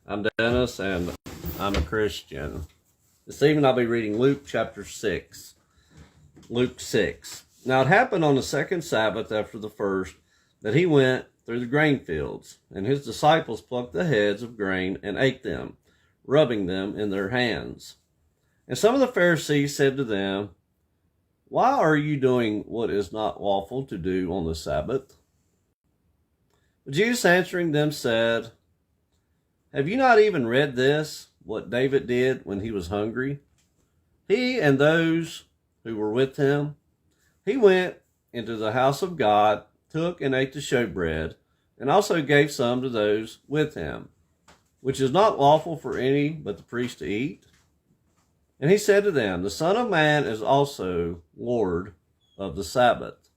I'm Dennis, and I'm a Christian. This evening I'll be reading Luke chapter 6. Luke 6. Now it happened on the second Sabbath after the first that he went through the grain fields, and his disciples plucked the heads of grain and ate them, rubbing them in their hands. And some of the Pharisees said to them, "Why are you doing what is not lawful to do on the Sabbath?" But Jesus answering them said, "Have you not even read this, what David did when he was hungry? He and those who were with him. He went into the house of God, took and ate the showbread, and also gave some to those with him, which is not lawful for any but the priest to eat. And he said to them, the Son of Man is also Lord of the Sabbath."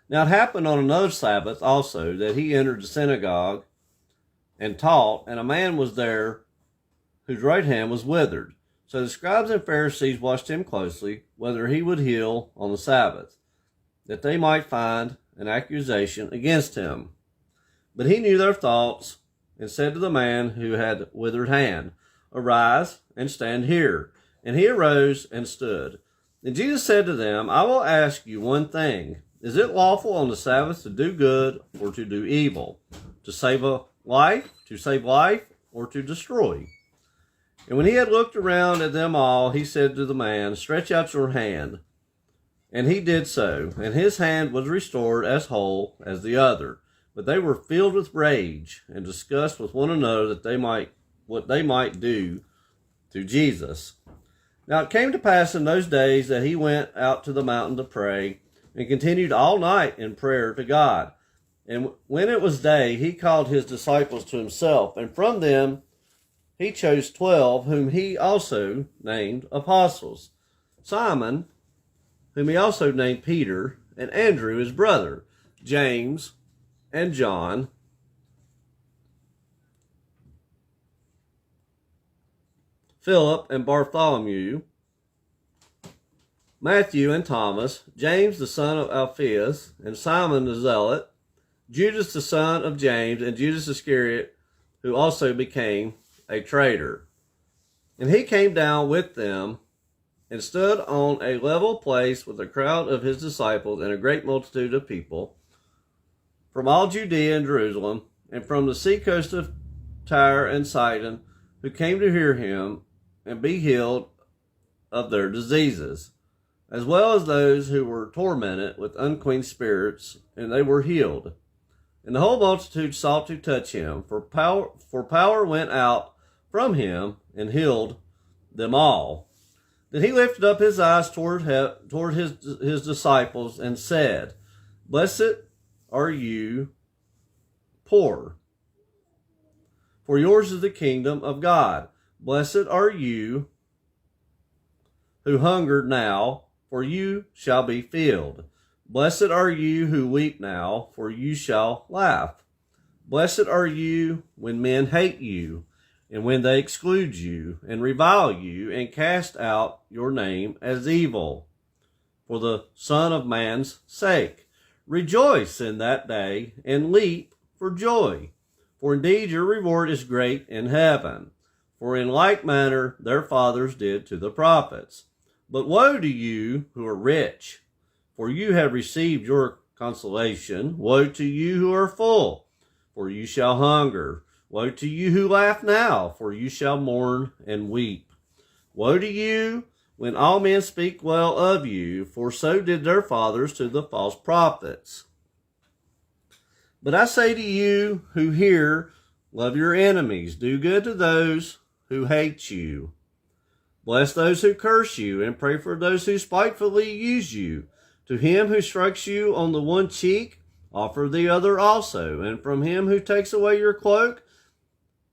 Now it happened on another Sabbath also that he entered the synagogue and taught, and a man was there whose right hand was withered. So the scribes and Pharisees watched him closely, whether he would heal on the Sabbath, that they might find an accusation against him. But he knew their thoughts, and said to the man who had withered hand, "Arise and stand here." And he arose and stood. And Jesus said to them, "I will ask you one thing. Is it lawful on the Sabbath to do good or to do evil? To save life, or to destroy?" And when he had looked around at them all, he said to the man, "Stretch out your hand." And he did so, and his hand was restored as whole as the other. But they were filled with rage and discussed with one another what they might do to Jesus. Now it came to pass in those days that he went out to the mountain to pray, and continued all night in prayer to God. And when it was day, he called his disciples to himself, and from them he chose 12, whom he also named apostles: Simon, whom he also named Peter, and Andrew his brother, James and John, Philip and Bartholomew, Matthew and Thomas, James the son of Alphaeus, and Simon the Zealot, Judas the son of James, and Judas Iscariot, who also became a traitor. And he came down with them and stood on a level place with a crowd of his disciples and a great multitude of people from all Judea and Jerusalem, and from the seacoast of Tyre and Sidon, who came to hear him and be healed of their diseases, as well as those who were tormented with unclean spirits, and they were healed. And the whole multitude sought to touch him, for power went out from him and healed them all. Then he lifted up his eyes toward his disciples and said, "Blessed are you poor, for yours is the kingdom of God. Blessed are you who hunger now, for you shall be filled. Blessed are you who weep now, for you shall laugh. Blessed are you when men hate you, and when they exclude you, and revile you, and cast out your name as evil, for the Son of Man's sake. Rejoice in that day, and leap for joy, for indeed your reward is great in heaven. For in like manner their fathers did to the prophets. But woe to you who are rich, for you have received your consolation. Woe to you who are full, for you shall hunger. Woe to you who laugh now, for you shall mourn and weep. Woe to you when all men speak well of you, for so did their fathers to the false prophets. But I say to you who hear, love your enemies, do good to those who hate you. Bless those who curse you, and pray for those who spitefully use you. To him who strikes you on the one cheek, offer the other also. And from him who takes away your cloak,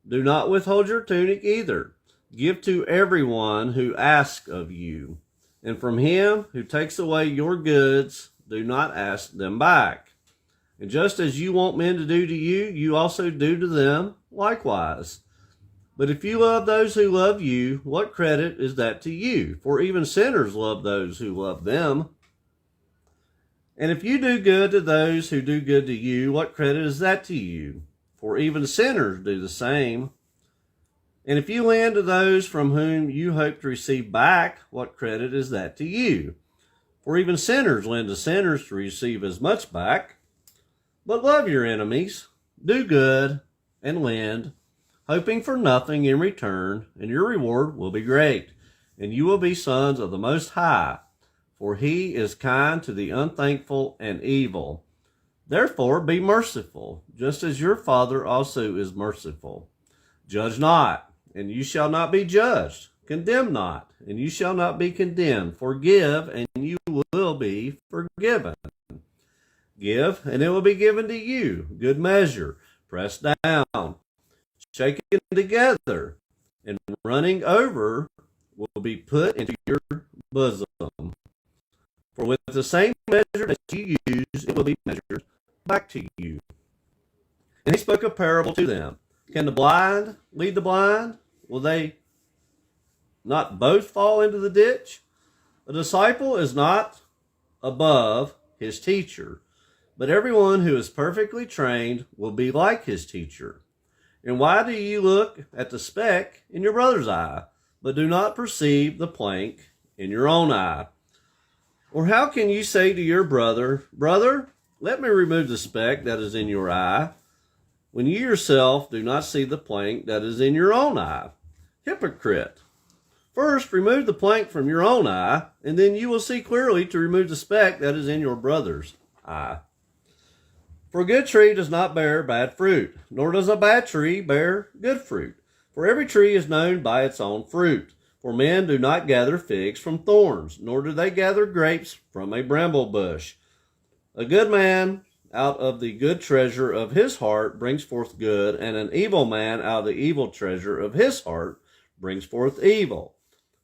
do not withhold your tunic either. Give to everyone who asks of you. And from him who takes away your goods, do not ask them back. And just as you want men to do to you, you also do to them likewise. But if you love those who love you, what credit is that to you? For even sinners love those who love them. And if you do good to those who do good to you, what credit is that to you? for even sinners do the same. And if you lend to those from whom you hope to receive back, what credit is that to you? For even sinners lend to sinners to receive as much back. But love your enemies, do good, and lend, hoping for nothing in return, and your reward will be great, and you will be sons of the Most High, for he is kind to the unthankful and evil. Therefore be merciful, just as your Father also is merciful. Judge not, and you shall not be judged. Condemn not, and you shall not be condemned. Forgive, and you will be forgiven. Give, and it will be given to you. Good measure, pressed down, shaken together, and running over will be put into your bosom. For with the same measure that you use, it will be measured back to you. And he spoke a parable to them. Can the blind lead the blind? Will they not both fall into the ditch? A disciple is not above his teacher, but everyone who is perfectly trained will be like his teacher. And why do you look at the speck in your brother's eye, but do not perceive the plank in your own eye? Or how can you say to your brother, Brother, let me remove the speck that is in your eye, when you yourself do not see the plank that is in your own eye? Hypocrite! First, remove the plank from your own eye, and then you will see clearly to remove the speck that is in your brother's eye. For a good tree does not bear bad fruit, nor does a bad tree bear good fruit. For every tree is known by its own fruit. For men do not gather figs from thorns, nor do they gather grapes from a bramble bush. A good man out of the good treasure of his heart brings forth good, and an evil man out of the evil treasure of his heart brings forth evil.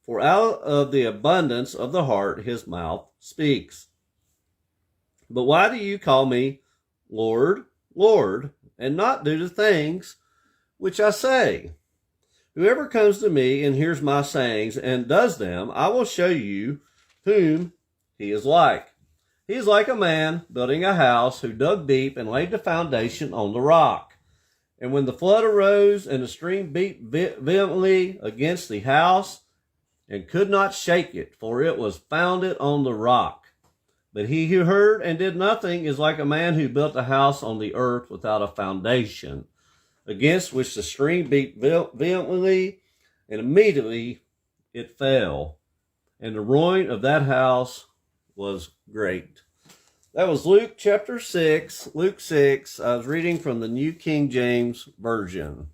For out of the abundance of the heart his mouth speaks. But why do you call me Lord, Lord, and not do the things which I say? Whoever comes to me and hears my sayings and does them, I will show you whom he is like. He is like a man building a house who dug deep and laid the foundation on the rock. And when the flood arose and the stream beat vehemently against the house and could not shake it, for it was founded on the rock. But he who heard and did nothing is like a man who built a house on the earth without a foundation, against which the stream beat vehemently, and immediately it fell. And the ruin of that house was great. That was Luke chapter 6, Luke 6. I was reading from the New King James Version.